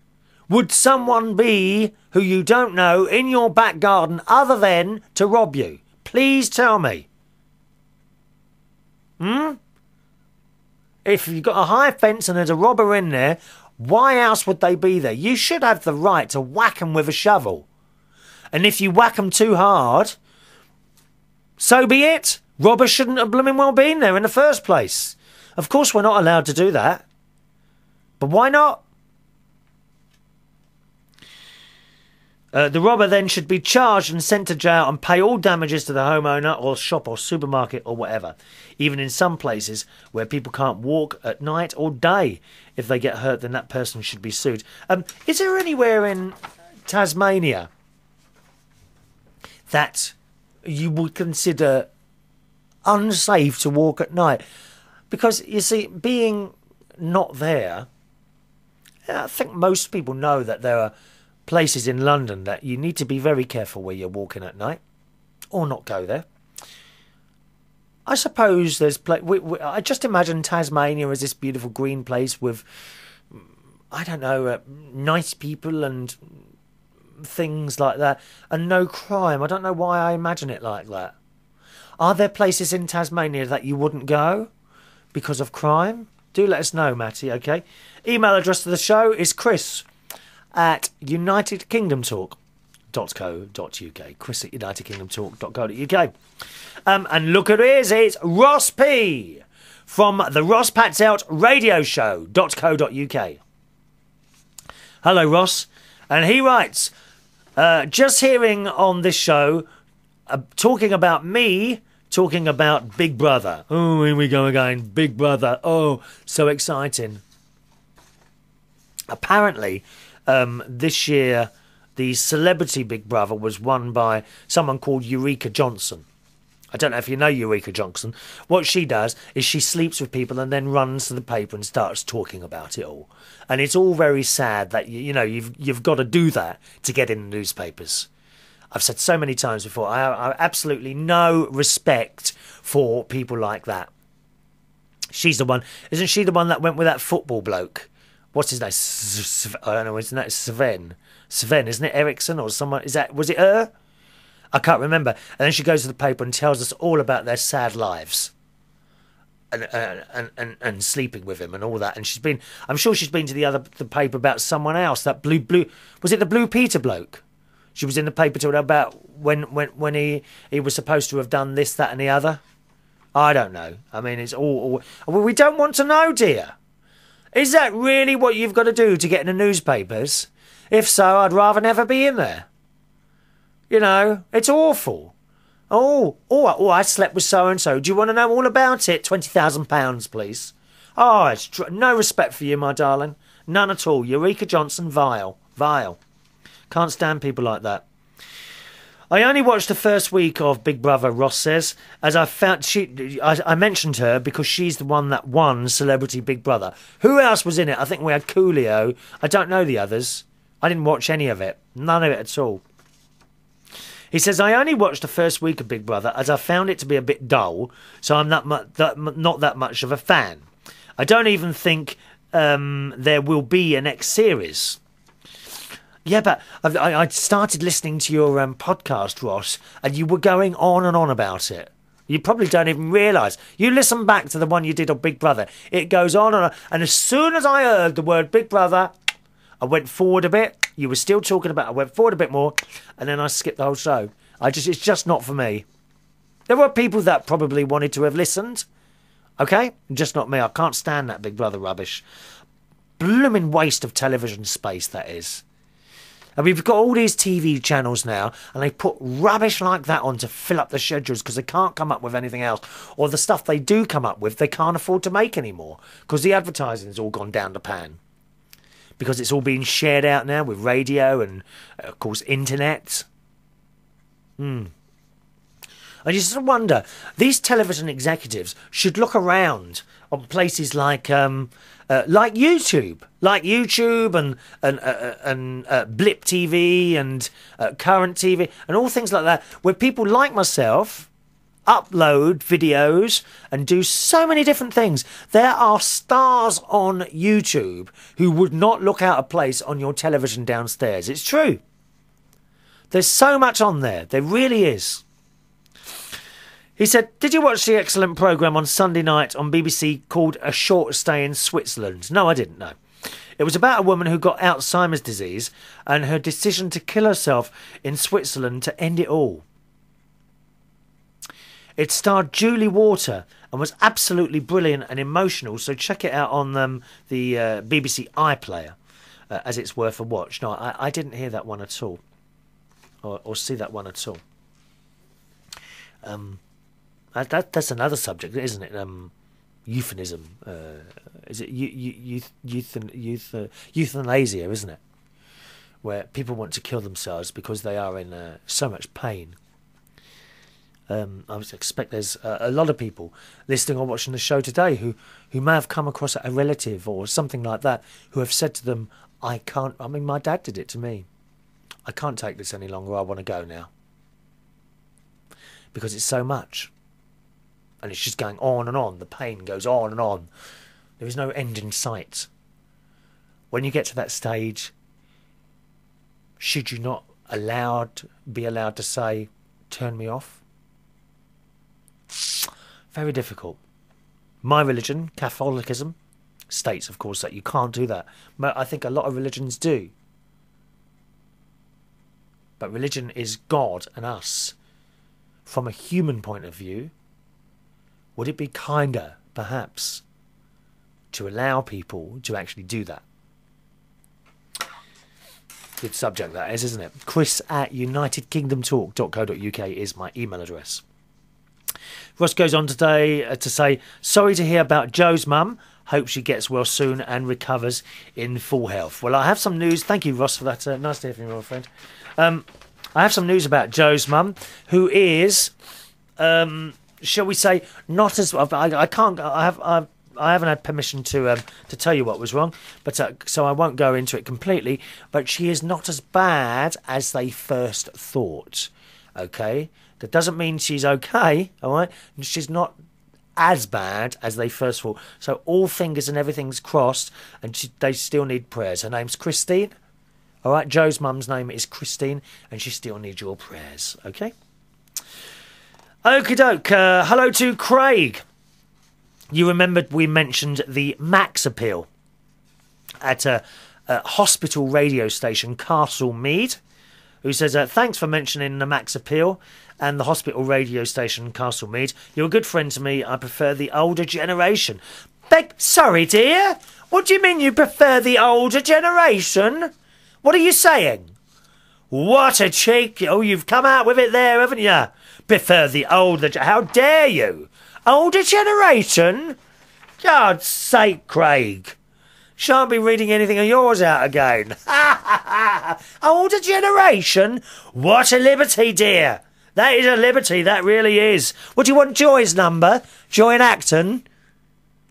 would someone be who you don't know in your back garden other than to rob you? Please tell me. If you've got a high fence and there's a robber in there, why else would they be there? You should have the right to whack them with a shovel. And if you whack them too hard, so be it. Robbers shouldn't have blooming well been there in the first place. Of course we're not allowed to do that. But why not? The robber then should be charged and sent to jail and pay all damages to the homeowner or shop or supermarket or whatever. Even in some places where people can't walk at night or day. If they get hurt, then that person should be sued. Is there anywhere in Tasmania that you would consider unsafe to walk at night? Because, you see, being not there I think most people know that there are places in London that you need to be very careful where you're walking at night, or not go there. I suppose there's... I just imagine Tasmania as this beautiful green place with, I don't know, nice people and things like that, and no crime. I don't know why I imagine it like that. Are there places in Tasmania that you wouldn't go because of crime? Do let us know, Matty, okay? Email address to the show is chris@unitedkingdomtalk.co.uk. chris@unitedkingdomtalk.co.uk. And look at it, it's Ross P. from the Ross Pats Out Radio Show.co.uk. Hello, Ross. And he writes, just hearing on this show, talking about me, talking about Big Brother. Oh, here we go again. Big Brother. Oh, so exciting. Apparently, this year, the celebrity Big Brother was won by someone called Eureka Johnson. I don't know if you know Eureka Johnson. What she does is she sleeps with people and then runs to the paper and starts talking about it all. And it's all very sad that, you've got to do that to get in the newspapers. I've said so many times before, I have absolutely no respect for people like that. She's the one, isn't she the one that went with that football bloke? What's his name? I don't know, isn't that Sven? Sven, isn't it? Eriksson or someone? Was it her? I can't remember. And then she goes to the paper and tells us all about their sad lives. And sleeping with him and all that. And I'm sure she's been to the paper about someone else. That blue, was it the Blue Peter bloke? She was in the paper talking about when he was supposed to have done this, that and the other. I don't know. I mean, it's all well, we don't want to know, dear. Is that really what you've got to do to get in the newspapers? If so, I'd rather never be in there. It's awful. Oh, I slept with so-and-so. Do you want to know all about it? £20,000, please. Oh, it's no respect for you, my darling. None at all. Eureka Johnson, vile. Vile. Can't stand people like that. I only watched the first week of Big Brother, Ross says, as I found I mentioned her because she's the one that won Celebrity Big Brother. Who else was in it? I think we had Coolio. I don't know the others. I didn't watch any of it. None of it at all. He says, I only watched the first week of Big Brother as I found it to be a bit dull, so I'm not that much of a fan. I don't even think there will be a next series. Yeah, but I started listening to your podcast, Ross, and you were going on and on about it. You probably don't even realise. You listen back to the one you did on Big Brother. It goes on and on. And as soon as I heard the word Big Brother, I went forward a bit. You were still talking about it. I went forward a bit more, and then I skipped the whole show. It's just not for me. There were people that probably wanted to have listened. Okay? Just not me. I can't stand that Big Brother rubbish. Blooming waste of television space, that is. And we've got all these TV channels now, and they put rubbish like that on to fill up the schedules because they can't come up with anything else. Or the stuff they do come up with, they can't afford to make anymore because the advertising's all gone down the pan. Because it's all being shared out now with radio and, of course, internet. I just wonder, these television executives should look around on places like YouTube, and Blip TV and Current TV and all things like that, where people like myself upload videos and do so many different things. There are stars on YouTube who would not look out of place on your television downstairs. It's true. There's so much on there. There really is. He said, did you watch the excellent programme on Sunday night on BBC called A Short Stay in Switzerland? No, I didn't know. It was about a woman who got Alzheimer's disease and her decision to kill herself in Switzerland to end it all. It starred Julie Water and was absolutely brilliant and emotional, so check it out on the BBC iPlayer, as it's worth a watch. No, I didn't hear that one at all, or see that one at all. That's another subject, isn't it? Euphemism. Is it euthanasia, isn't it? Where people want to kill themselves because they are in so much pain. I expect there's a lot of people listening or watching the show today who may have come across a relative or something like that who have said to them, I can't, I mean, my dad did it to me. I can't take this any longer. I want to go now. Because it's so much. And it's just going on and on. The pain goes on and on. There is no end in sight. When you get to that stage, should you not be allowed to say, turn me off? Very difficult. My religion, Catholicism, states, of course, that you can't do that. But I think a lot of religions do. But religion is God and us. From a human point of view, would it be kinder, perhaps, to allow people to actually do that? Good subject that is, isn't it? Chris@unitedkingdomtalk.co.uk is my email address. Ross goes on today to say, sorry to hear about Joe's mum. Hope she gets well soon and recovers in full health. Well, I have some news. Thank you, Ross, for that. Nice to hear from you, my friend. I have some news about Joe's mum, who is, shall we say, not as... I haven't had permission to tell you what was wrong, but so I won't go into it completely. But she is not as bad as they first thought. Okay, that doesn't mean she's okay. All right, she's not as bad as they first thought. So all fingers and everything's crossed, and they still need prayers. Her name's Christine. All right, Joe's mum's name is Christine, and she still needs your prayers. Okay. Okie doke. Hello to Craig. You remembered we mentioned the Max appeal at a hospital radio station, Castle Mead, who says, thanks for mentioning the Max appeal and the hospital radio station, Castle Mead. You're a good friend to me. I prefer the older generation. Sorry, dear. What do you mean you prefer the older generation? What are you saying? What a cheek. Oh, you've come out with it there, haven't you? Prefer the older... How dare you? Older generation? God's sake, Craig. Shan't be reading anything of yours out again. Older generation? What a liberty, dear. That is a liberty, that really is. What do you want Joy's number? Joy in Acton?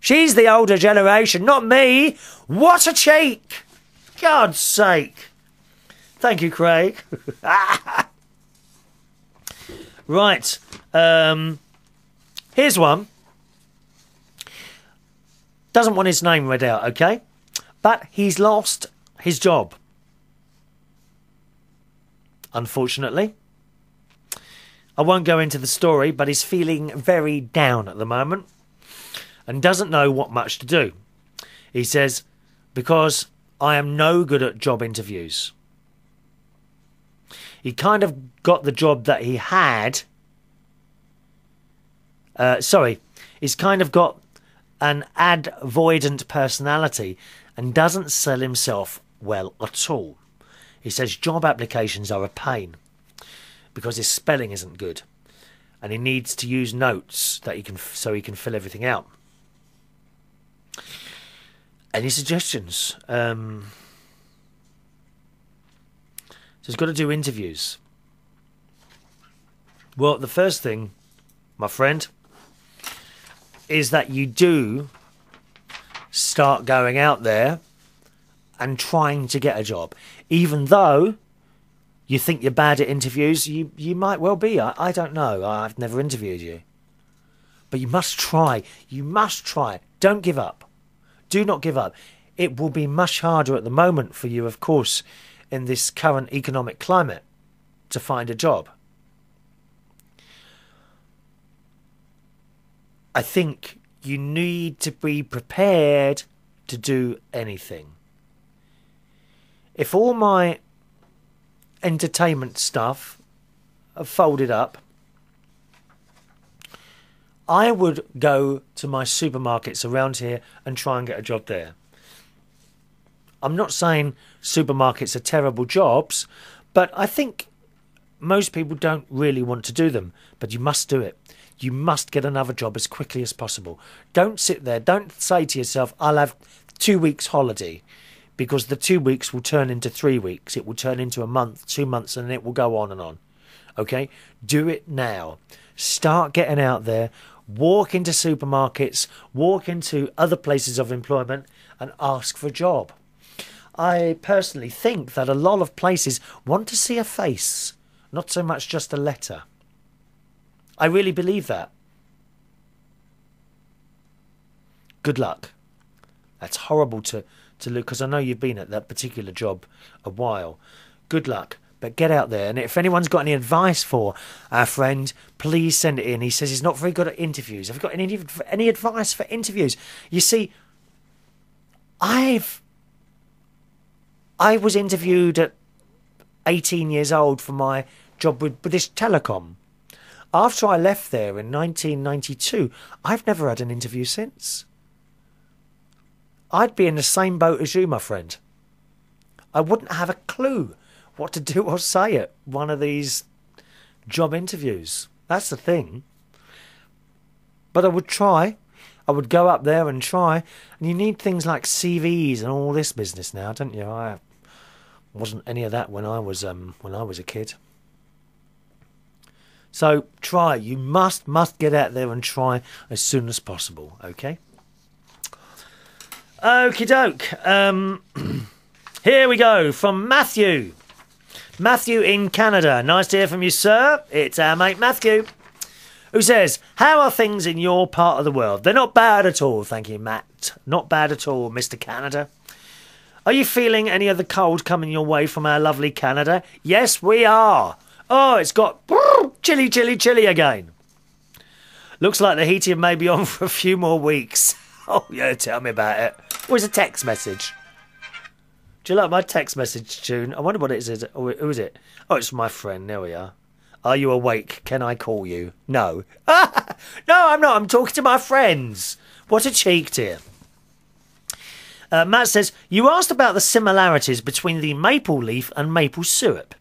She's the older generation, not me. What a cheek. God's sake. Thank you, Craig. Right. Here's one. Doesn't want his name read out, okay? But he's lost his job. Unfortunately. I won't go into the story, but he's feeling very down at the moment and doesn't know what much to do. He says, because I am no good at job interviews. He kind of got the job that he had. He's kind of got an avoidant personality and doesn't sell himself well at all. He says job applications are a pain because his spelling isn't good and he needs to use notes that he can fill everything out. Any suggestions? So he's got to do interviews. Well, the first thing, my friend, is that you do start going out there and trying to get a job. Even though you think you're bad at interviews, you might well be. I don't know. I've never interviewed you. But you must try. You must try. Don't give up. Do not give up. It will be much harder at the moment for you, of course, in this current economic climate to find a job. I think you need to be prepared to do anything. If all my entertainment stuff are folded up, I would go to my supermarkets around here and try and get a job there. I'm not saying supermarkets are terrible jobs, but I think most people don't really want to do them. But you must do it. You must get another job as quickly as possible. Don't sit there. Don't say to yourself, I'll have 2 weeks holiday, because the 2 weeks will turn into 3 weeks. It will turn into a month, 2 months, and it will go on and on. Okay? Do it now. Start getting out there. Walk into supermarkets. Walk into other places of employment and ask for a job. I personally think that a lot of places want to see a face, not so much just a letter. I really believe that. Good luck. That's horrible to look, because I know you've been at that particular job a while. Good luck. But get out there. And if anyone's got any advice for our friend, please send it in. He says he's not very good at interviews. Have you got any advice for interviews? You see, I was interviewed at 18 years old for my job with British Telecom. After I left there in 1992, I've never had an interview since. I'd be in the same boat as you, my friend. I wouldn't have a clue what to do or say at one of these job interviews. That's the thing. But I would try. I would go up there and try. And you need things like CVs and all this business now, don't you? I wasn't any of that when I was a kid. So try. You must get out there and try as soon as possible. Okay. Okie doke. Here we go from Matthew. Matthew in Canada. Nice to hear from you, sir. It's our mate Matthew, who says, how are things in your part of the world? They're not bad at all, thank you, Matt. Not bad at all, Mr. Canada. Are you feeling any of the cold coming your way from our lovely Canada? Yes, we are. Oh, it's got chilly again. Looks like the heating may be on for a few more weeks. Oh, yeah, tell me about it. Where's a text message? Do you like my text message tune? I wonder what it is. Who is it? Oh, it's my friend. There we are. Are you awake? Can I call you? No. No, I'm not. I'm talking to my friends. What a cheek, dear. Matt says, you asked about the similarities between the maple leaf and maple syrup.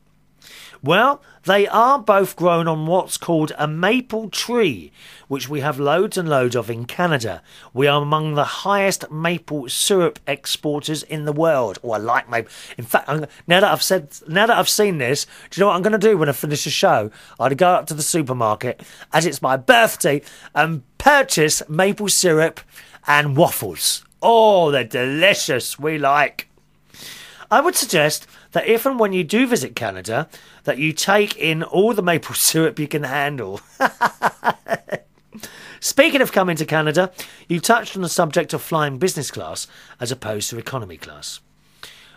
Well, they are both grown on what's called a maple tree, which we have loads and loads of in Canada. We are among the highest maple syrup exporters in the world. Oh, I like maple. In fact, now that I've seen this, do you know what I'm going to do when I finish the show? I'd go up to the supermarket, as it's my birthday, and purchase maple syrup and waffles. Oh, they're delicious. We like. I would suggest that if and when you do visit Canada, that you take in all the maple syrup you can handle. Speaking of coming to Canada, you touched on the subject of flying business class as opposed to economy class.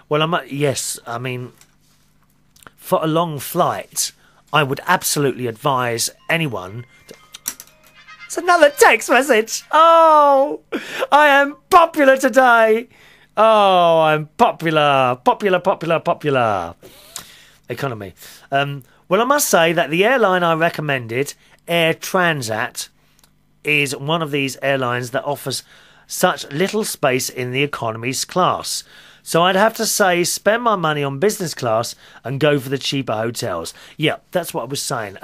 Well, yes, I mean, for a long flight, I would absolutely advise anyone... It's another text message. Oh, I am popular today. Oh, I'm popular. Economy. Well, I must say that the airline I recommended, Air Transat, is one of these airlines that offers such little space in the economy's class. So I'd have to say spend my money on business class and go for the cheaper hotels. Yeah, that's what I was saying.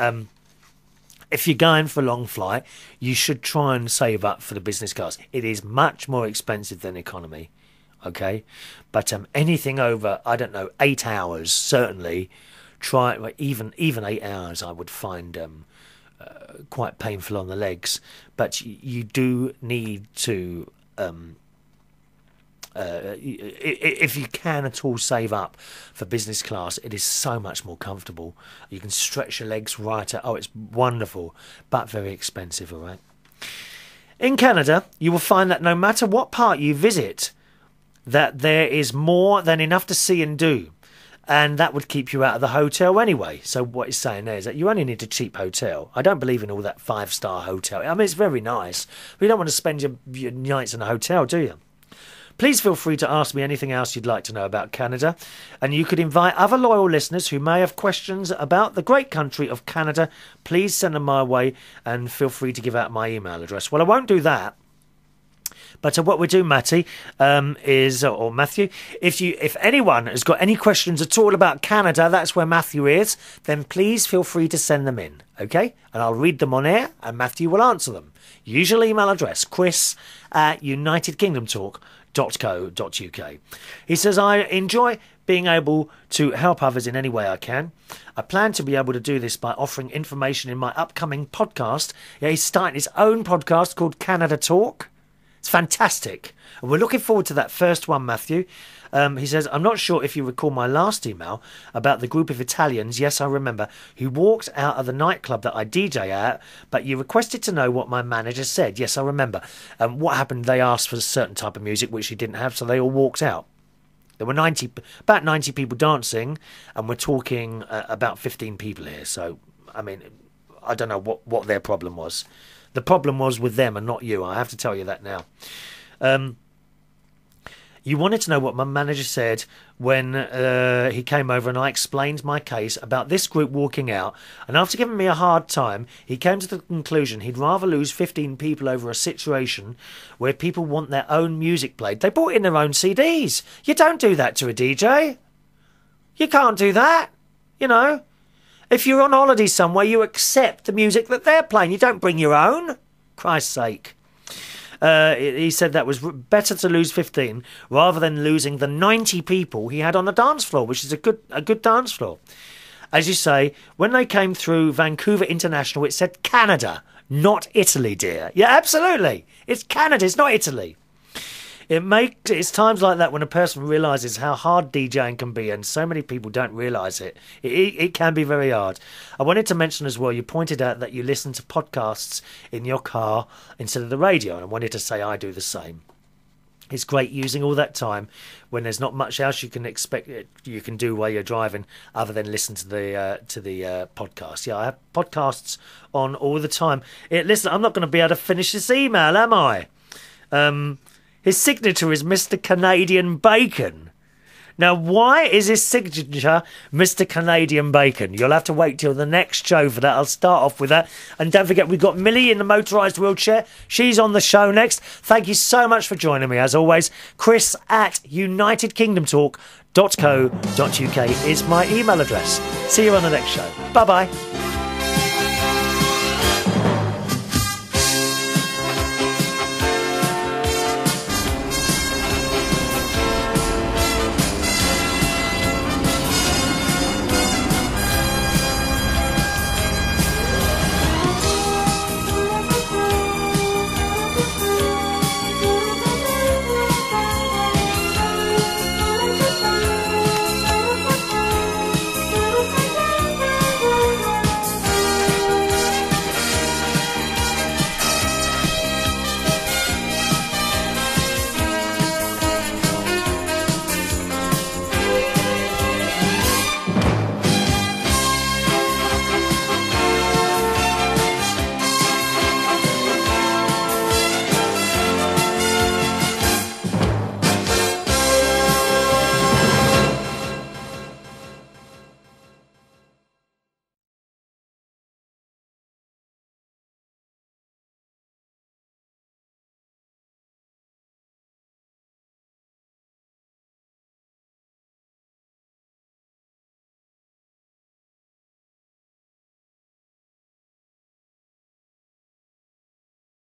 If you're going for a long flight, you should try and save up for the business class. It is much more expensive than economy. Okay, but anything over, I don't know, 8 hours, certainly try, even 8 hours I would find quite painful on the legs. But you do need to, if you can at all, save up for business class. It is so much more comfortable. You can stretch your legs right out. Oh, it's wonderful, but very expensive, all right? In Canada, you will find that no matter what part you visit, that there is more than enough to see and do, and that would keep you out of the hotel anyway. So what he's saying there is that you only need a cheap hotel. I don't believe in all that 5-star hotel. I mean, it's very nice, but you don't want to spend your nights in a hotel, do you? Please feel free to ask me anything else you'd like to know about Canada, and you could invite other loyal listeners who may have questions about the great country of Canada. Please send them my way, and feel free to give out my email address. Well, I won't do that. But what we do, Matty, or Matthew, if anyone has got any questions at all about Canada, that's where Matthew is, then please feel free to send them in, okay? And I'll read them on air, and Matthew will answer them. Usual email address, chris@unitedkingdomtalk.co.uk. He says, I enjoy being able to help others in any way I can. I plan to be able to do this by offering information in my upcoming podcast. Yeah, he's starting his own podcast called Canada Talk. It's fantastic. And we're looking forward to that first one, Matthew. He says, I'm not sure if you recall my last email about the group of Italians, yes, I remember, who walked out of the nightclub that I DJ at, but you requested to know what my manager said. Yes, I remember. What happened, they asked for a certain type of music, which he didn't have, so they all walked out. There were about 90 people dancing, and we're talking about 15 people here. So, I mean, I don't know what their problem was. The problem was with them and not you. I have to tell you that now. You wanted to know what my manager said when he came over and I explained my case about this group walking out. And after giving me a hard time, he came to the conclusion he'd rather lose 15 people over a situation where people want their own music played. They brought in their own CDs. You don't do that to a DJ. You can't do that. You know, if you're on holiday somewhere, you accept the music that they're playing. You don't bring your own. Christ's sake. He said that was better to lose 15 rather than losing the 90 people he had on the dance floor, which is a good dance floor. As you say, when they came through Vancouver International, it said Canada, not Italy, dear. Yeah, absolutely. It's Canada, it's not Italy. It's times like that when a person realises how hard DJing can be, and so many people don't realise it. It can be very hard. I wanted to mention as well, you pointed out that you listen to podcasts in your car instead of the radio, and I wanted to say I do the same. It's great using all that time when there's not much else you can do while you're driving other than listen to the podcast. Yeah, I have podcasts on all the time. Listen, I'm not going to be able to finish this email, am I? His signature is Mr. Canadian Bacon. Now, why is his signature Mr. Canadian Bacon? You'll have to wait till the next show for that. I'll start off with that. And don't forget, we've got Millie in the motorised wheelchair. She's on the show next. Thank you so much for joining me, as always. Chris at unitedkingdomtalk.co.uk is my email address. See you on the next show. Bye-bye.